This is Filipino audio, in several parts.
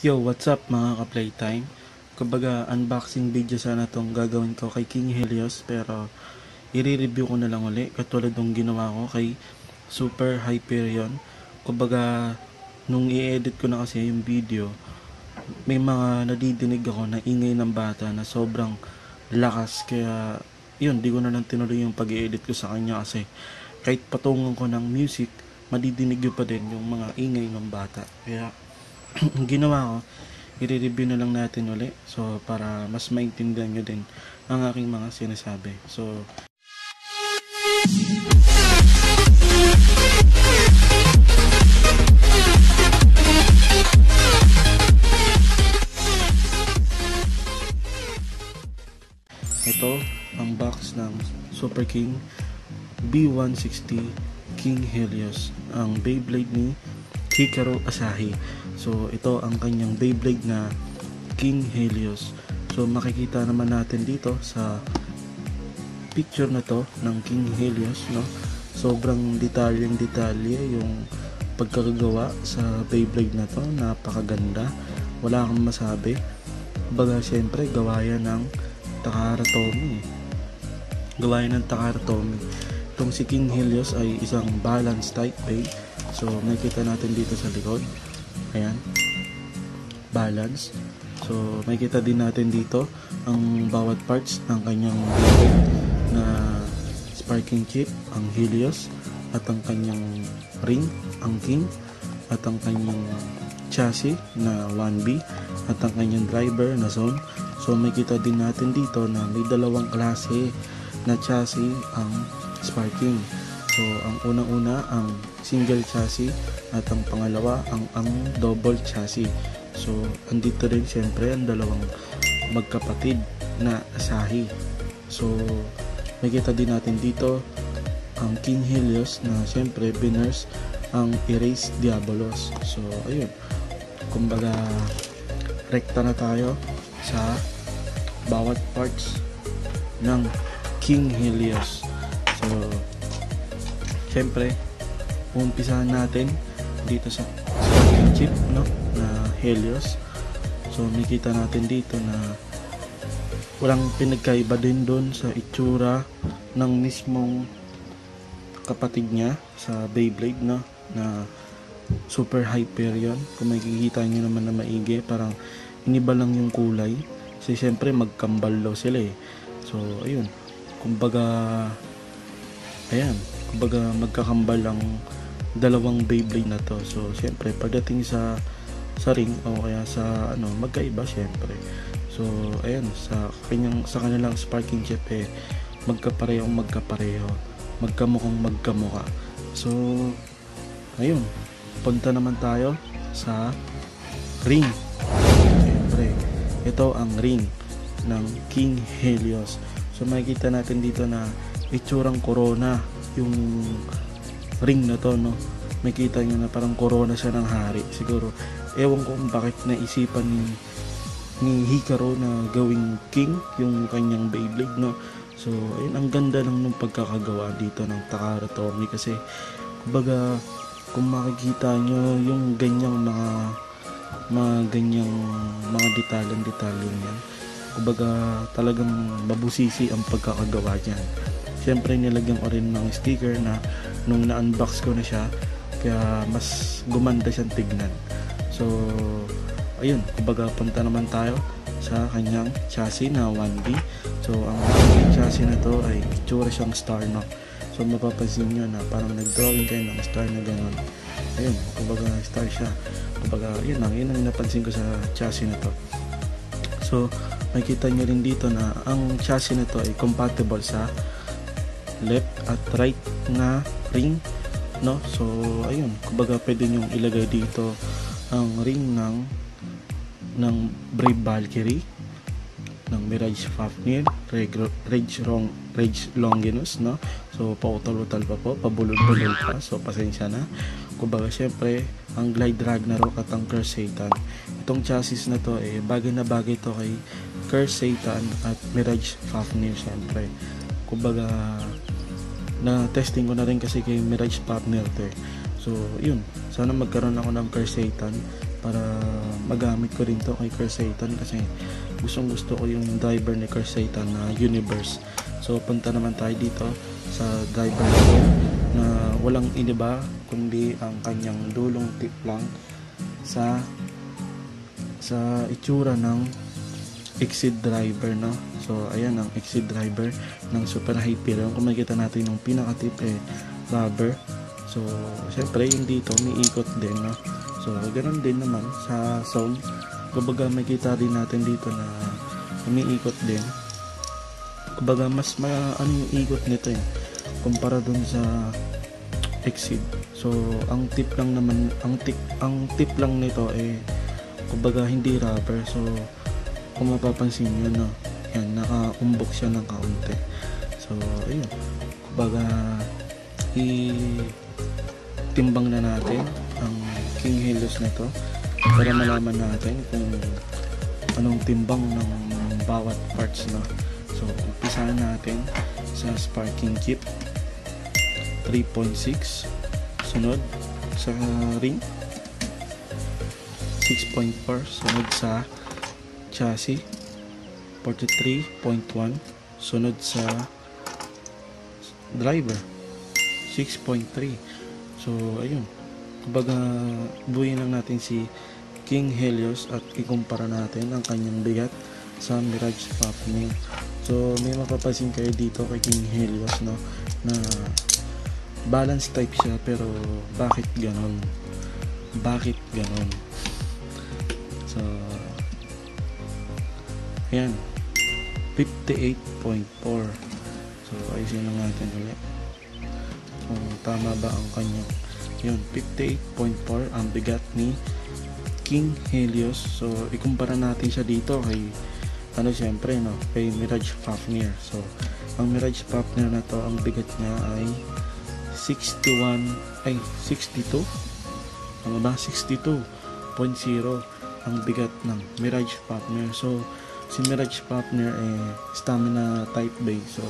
Yo, what's up mga ka-playtime? Kumbaga, unboxing video sana tong gagawin ko kay King Helios, pero i-review ko na lang uli katulad ng ginawa ko kay Super Hyperion. Kumbaga, nung i-edit ko na kasi yung video, may mga nadidinig ako na ingay ng bata na sobrang lakas, kaya yun, di ko na lang tinuloy yung pag-i-edit ko sa kanya kasi kahit patungan ko ng music, madidinig ko pa din yung mga ingay ng bata. Kaya ang ginawa ko, i-review na lang natin uli, so para mas maintindihan nyo din ang aking mga sinasabi. So ito ang box ng Super King B160 King Helios, ang Beyblade ni Hikaru Asahi. So ito ang kanyang Beyblade na King Helios. So makikita naman natin dito sa picture na to ng King Helios, no? Sobrang detalye yung pagkakagawa sa Beyblade na to. Napakaganda, wala kang masabi. Baga syempre gawa yan ng Takara Tomy. Itong si King Helios ay isang balance type bay. So makikita natin dito sa likod, ayan, balance. So makikita din natin dito ang bawat parts ng kanyang Beyblade na sparking chip, ang Helios, at ang kanyang ring, ang King, at ang kanyang chassis na 1B, at ang kanyang driver na Zone. So makikita din natin dito na may dalawang klase na chassis ang sparking. So ang unang-una ang single chassis at ang pangalawa ang double chassis. So andito rin syempre ang dalawang magkapatid na Asahi. So makikita din natin dito ang King Helios na syempre binurse ang Erase Diabolos. So ayun, kumbaga rekta na tayo sa bawat parts ng King Helios. So syempre umpisahan natin dito sa sparking chip, no, na Helios. So makikita natin dito na walang pinagkaiba din doon sa itsura ng mismong kapatid niya sa Beyblade, no, na Super Hyperion. Kung makikita nyo naman na maigi, parang iniba lang yung kulay kasi syempre magkambal daw sila eh. So ayun, kumbaga magkakambal ang dalawang Beyblade na to. So syempre pagdating sa ring o kaya sa magkaiba syempre. So ayan, sa kanilang sparking chip eh magkapareho, magkamukhang magkamukha. So ayun, punta naman tayo sa ring. Syempre ito ang ring ng King Helios. So makikita natin dito na itsurang corona yung ring na to, no. Makita nyo na parang corona siya ng hari. Siguro ewan ko kung bakit naisipan ni Hikaru na gawing king yung kanyang Beyblade, no. So ayun, ang ganda lang ng pagkakagawa dito ng Takara Tomy kasi kumbaga kung makikita nyo yung ganyang mga detalye niyan, kumbaga talagang mabusisi ang pagkakagawa niyan. Siyempre nilagyan ko rin ng sticker na nung na-unbox ko na siya, kaya mas gumanda siyang tignan. So ayun, kumbaga punta naman tayo sa kanyang chassis na 1B. So ang 1B chassis na to ay itsura siyang star, no. So mapapansin nyo na parang nag-drawing kayo ng star na gano'n. Ayun, kumbaga star siya. Kumbaga yun ang napansin ko sa chassis na to. So makikita nyo rin dito na ang chassis na to ay compatible sa left at right na ring, no. So ayun, kumbaga pwede nyo ilagay dito ang ring ng Brave Valkyrie, ng Mirage Fafnir, Rage Longinus, no. So pautal-utal pa po, pabulol-bulol pa, so pasensya na. Kumbaga syempre ang Glide Ragnarok at ang Curse Satan. Itong chassis na to eh bagay na bagay to kay Curse Satan at Mirage Fafnir syempre. Kumbaga na testing ko na rin kasi kay Mirage Fafnir to eh. So yun, sana magkaroon ako ng Curse Satan para magamit ko rin to kay Kerseyton kasi gustong gusto ko yung driver ni Kerseyton na Universe. So punta naman tayo dito sa driver nito na walang iniba kundi ang kanyang dulong tip lang sa itsura ng exit driver, no? So ayan ang exit driver ng Super Hyperion. Kung makikita natin yung pinaka-tip rubber. So syempre yung dito umiikot din, no? So ganoon din naman sa zone. Kumbaga makikita din natin dito na umiikot din. Kumbaga mas ano yung ikot nito kumpara dun sa exit. So ang tip lang naman, ang tip lang nito kumbaga hindi rubber. So kung mapapansin nyo, no, yan, nakaumbok siya ng kaunti. So ayun, kumbaga timbang na natin ang King Helios na to para malaman natin kung anong timbang ng bawat parts, no. So umpisahan natin sa sparking chip 3.6, sunod sa ring 6.4, sunod sa chassis 43.1, sunod sa driver 6.3. So ayun, kumbaga buuin lang natin si King Helios at ikumpara natin ang kanyang bigat sa Mirage Fafnir. So may mapapansin kayo dito kay King Helios, no, na balance type siya, pero bakit ganon? So ayan, 58.4. So ayusin lang natin ulit kung tama ba ang kanyang, yun, 58.4 ang bigat ni King Helios. So ikumpara natin siya dito kay syempre, no, kay Mirage Fafnir. So ang Mirage Fafnir na to, ang bigat niya ay 62 ano ba, 62.0 ang bigat ng Mirage Fafnir. So si Mirage Fafnir stamina type base. So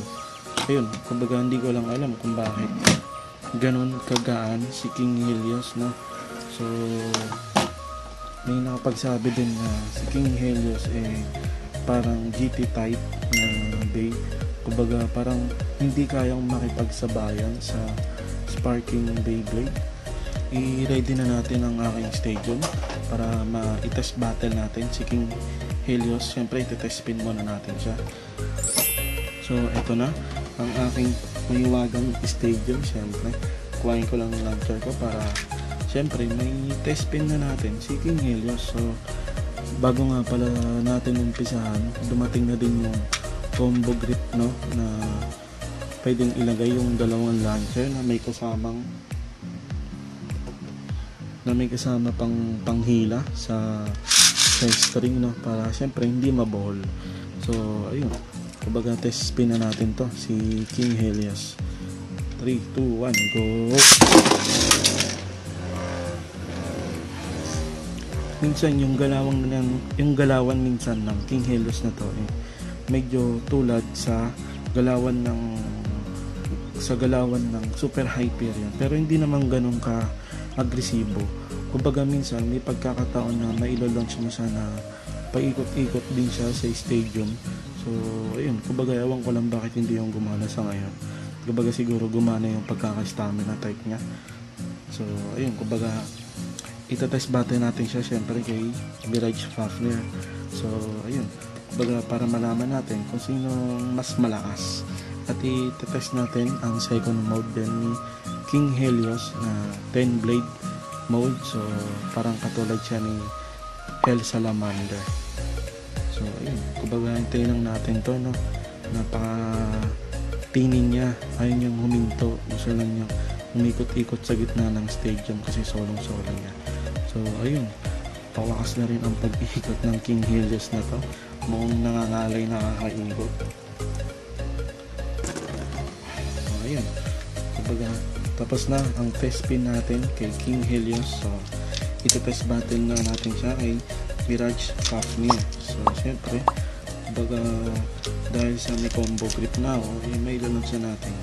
ayun, kumbaga hindi ko lang alam kung bakit ganon kagaan si King Helios, no. So may nakapagsabi din na si King Helios parang GT type na bay. Kumbaga parang hindi kayang makipagsabayan sa sparking Beyblade. I-ready na natin ang aking stadium para ma-test battle natin si King Helios. Siyempre i-test spin muna natin siya. So eto na ang aking mahiwagang stadium. Siyempre kuhain ko lang yung launcher ko para siyempre may test spin na natin si King Helios. So bago nga pala natin umpisahan, dumating na din yung combo grip, no, na pwedeng ilagay yung dalawang launcher na may kasama panghila sa string, no, para syempre hindi mabohol. So ayun, kumbaga test spin na natin to si King Helios. 3, 2, 1, go! Minsan yung galawan minsan ng King Helios na to medyo tulad sa galawan ng Super Hyperion, pero hindi naman ganun ka agresibo. Kumbaga minsan may pagkakataon na mailo-launch mo siya na paikot-ikot din siya sa stadium. So ayun, kumbaga ewan ko lang bakit hindi yung gumana sa ngayon. Kumbaga siguro gumana yung pagkaka-stamina type niya. So ayun, kumbaga itatest battle natin siya syempre kay Mirage Fafnir. So ayun, kumbaga para malaman natin kung sino mas malakas, at itatest natin ang second mode din ni King Helios na 10 blade mode. So parang katulad siya ni Hell Salamander. So ayun, kumbaga hintayin lang natin to, no. Napaka-tinin niya, ayaw niyang huminto, gusto lang niyang umikot-ikot sa gitna ng stadium kasi solong-solo niya. So ayun, pawakas na rin ang pag-ikot ng King Helios na to. Mukhang nangangalay, nakakaikot. So ayun, kumbaga tapos na ang test spin natin kay King Helios. So ito-test battle na natin siya kay Mirage Fafnir. So syempre, kumbaga dahil sa may combo grip na may launch na natin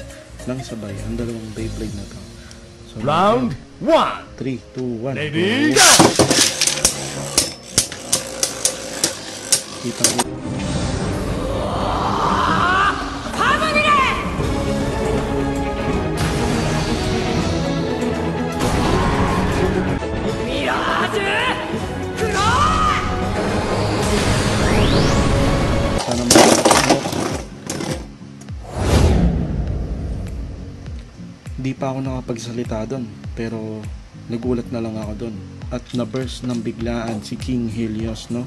lang sabay ang dalawang Beyblade na to. So round 1, 3, 2, 1, ready, go! kita. Sana hindi pa ako nakapagsalita doon, pero nagulat na lang ako doon at na-burst ng biglaan si King Helios, no?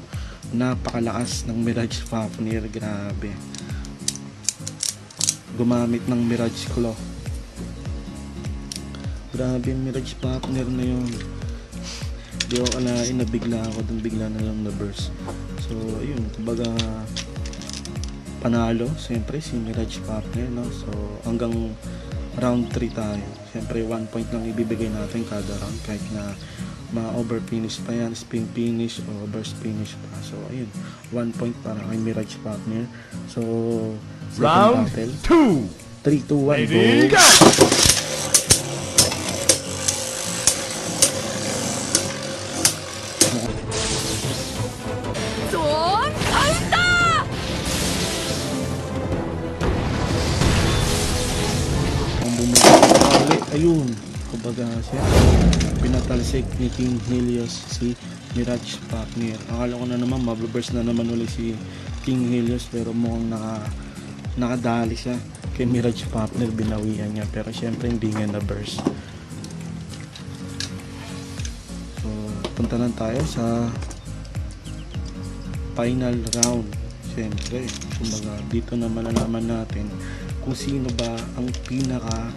Napakalakas ng Mirage Fafnir, grabe. Gumamit ng Mirage Claw. Grabe yung Mirage Fafnir na yun. Di ako kalain na bigla ako doon, bigla na lang na-burst. So ayun, kumbaga panalo siyempre si Mirage Fafnir, no? So hanggang round 3 tayo. Siyempre 1 point lang ibibigay natin kada round kahit na ma-over finish pa yan, spin finish o burst finish pa. So ayun, 1 point para kay Mirage Fafnir. So round 2, 3, 2, 1, ready, go! Ayun, kumbaga siya pinatalsik ni King Helios si Mirage Fafnir. Akala ko na naman mababurst na naman ulit si King Helios, pero mukhang nakadali siya kay Mirage Fafnir, binawian niya, pero syempre hindi nga na-burst. So punta lang tayo sa final round. Syempre kumbaga dito na malalaman natin kung sino ba ang pinaka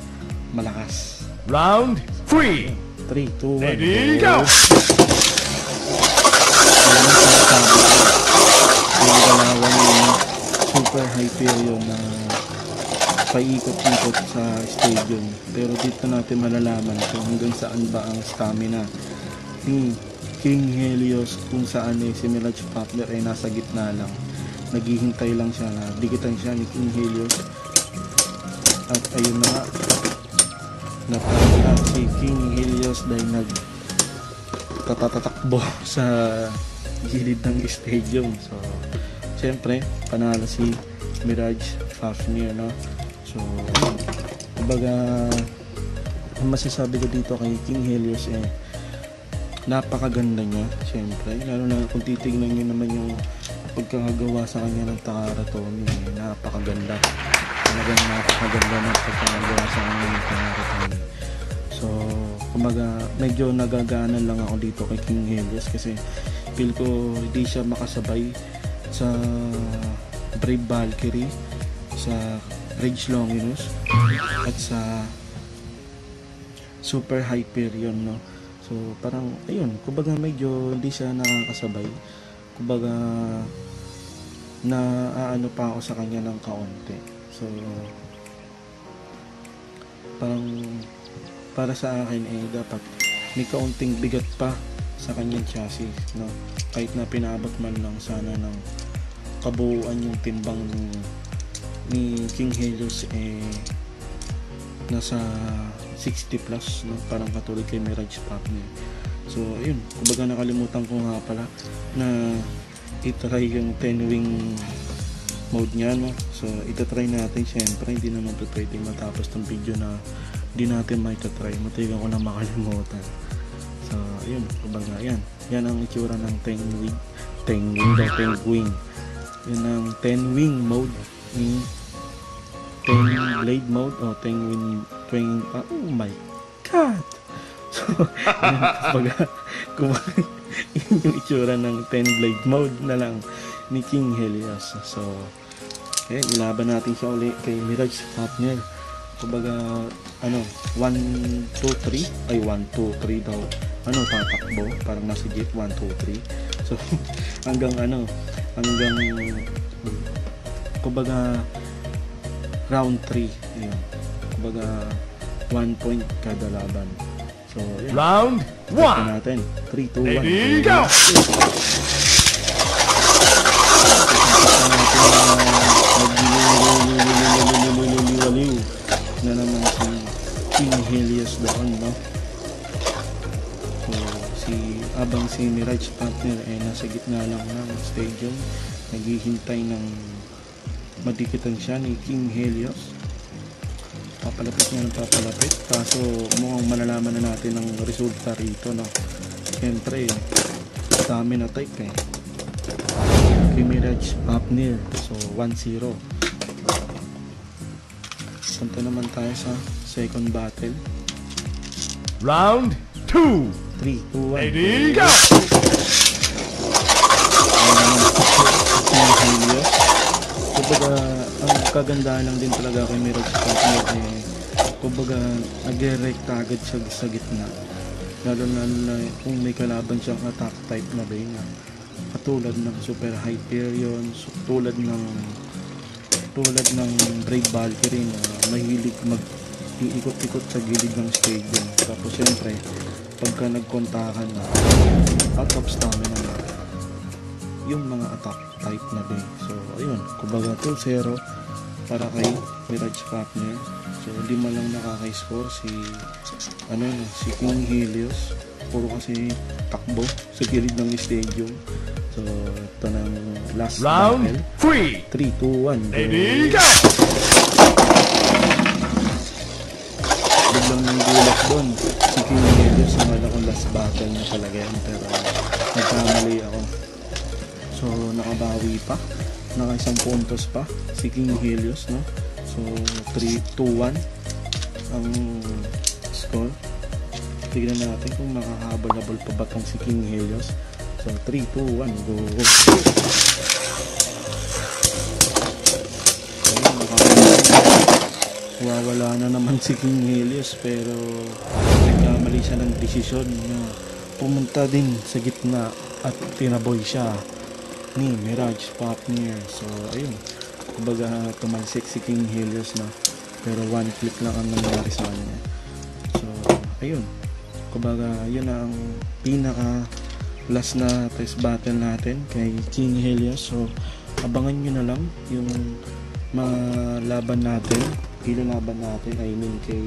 malakas. Round 3, 3, 2, 1, ready, go! Yung galawan yung Super Hyperion na paikot-ikot sa stadium, pero dito natin malalaman kung hanggang saan ba ang stamina ni King Helios, kung saan si Mirage Fafnir ay nasa gitna lang, naghihintay lang siya na dikitan siya ni King Helios. At ayun na nga, napakala si King Helios dahil nagtatatakbo sa gilid ng stadium. So syempre panalo si Mirage Fafnir, no? So kumbaga ang masasabi ko dito kay King Helios napakaganda niya, syempre, lalo na kung titignan niyo naman yung pagkakagawa sa kanya ng Takara Tomy, napakaganda. Talagang napakaganda ng pagkakagawa sa kanya ng Takara Tomy. So kumbaga medyo nagagaanan lang ako dito kay King Helios kasi feel ko hindi siya makasabay sa Brave Valkyrie, sa Rage Longinus at sa Super Hyperion, no? So parang ayun, kumbaga medyo hindi siya nakakasabay, kumbaga na aano pa ako sa kanya ng kaunti. So parang para sa akin dapat may kaunting bigat pa sa kanyang chassis, no? Kahit na pinabot man lang sana ng kabuuan yung timbang ni King Helios nasa 60 plus, no? Parang katulad kay Mirage Fafnir. So ayun, kumbaga nakalimutan ko nga pala na itry yung 10 wing mode niya, no? So itatry natin, syempre hindi naman ito pwedeng matapos ng video na di natin may itatry, matigang ko na makalimutan. So ayun, kumbaga yan ang itsura ng 10 wing yan ang 10 wing mode ni 10 blade mode o 10 wing oh my god. So kumbaga yun yung itsura ng 10 blade mode na lang ni King Helios. So okay, ilaban natin siya ulit kay Mirage Fafnir. Kumbaga 1, 2, 3 ay 1, 2, 3 daw tatakbo, parang nasa jeep 1, 2, 3. So hanggang kumbaga round 3 ayun, kumbaga 1 point kada laban. So ayun, round 1 natin 3, 2, 1, ready, go! Na naman si King Helios doon, no? So si habang si Mirage Partner ay nasa gitna lang ng stadium, naghihintay ng madikitan siya ni King Helios. Papalapit nga ng papalapit, kaso mukhang malalaman na natin ang resulta rito, no? Siyempre stamina type kay Mirage Partner, so 1-0. Punta naman tayo sa second battle. Round 2. 3, 2, 1. Ready, go! Kumbaga, ang kagandahan lang din talaga kay Mirage Partner kumbaga, nag-direct agad siya sa gitna. Lalo na kung may kalaban siyang attack type na ba yun, katulad ng Super Hyperion, tulad ng Brave Valkyrie na mahilig mag-iikot-ikot sa gilid ng stadium. Tapos syempre, pagka nagkontakan na, out of stamina na yung mga attack type na ba. So ayun, kumbaga 2-0 para kay Mirage Partner. So di man lang nakaka-score si King Helios, puro kasi takbo sa gilid ng stadium. So ito na ang last Round battle. 3. 3, 2, 1. Ready, go! Biglang nang gulat doon si King Helios. Namala ko last battle na talaga yan, pero nagkamali ako. So nakabawi pa, naka-isang puntos pa si King Helios, no? So 3-2-1 ang score. Tignan natin kung makakahabol-habol pa ba tong si King Helios. So 3-2-1, go! Wawala na naman si King Helios, pero nagkamali siya ng desisyon na pumunta din sa gitna at tinaboy siya ni Mirage Partner. So ayun, kumbaga tumalsik si King Helios na, pero one click lang ang nangyari sa kanya. So ayun, kumbaga yun ang pinaka last na test battle natin kay King Helios. So abangan nyo na lang yung mga laban natin, ilalaban natin, I mean kay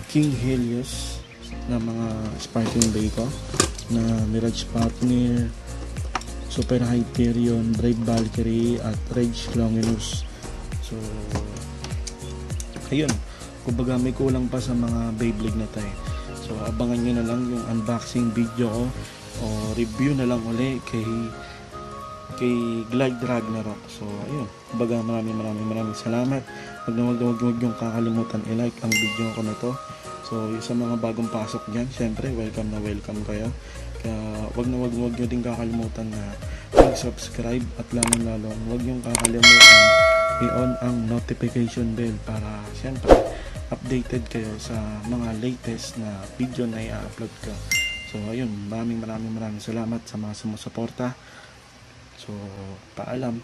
King Helios na mga Sparking Bacon na Mirage Partner, Super Hyperion, Brave Valkyrie at Rage Longinus. So ayun, kumbaga may kulang pa sa mga Beyblade na tayo. So abangan nyo na lang yung unboxing video ko o review na lang uli kay Glide Ragnarok. So ayun, kumbaga maraming salamat. Wag yung kakalimutan i-like ang video ko na to. So yung sa mga bagong pasok dyan, syempre welcome na welcome kayo. Kaya wag nyo din kakalimutan na mag-subscribe, at lalo wag yung kakalimutan i-on ang notification bell para syempre updated kayo sa mga latest na video na i-upload ko. So ayun, maraming salamat sa mga sumusuporta. So paalam.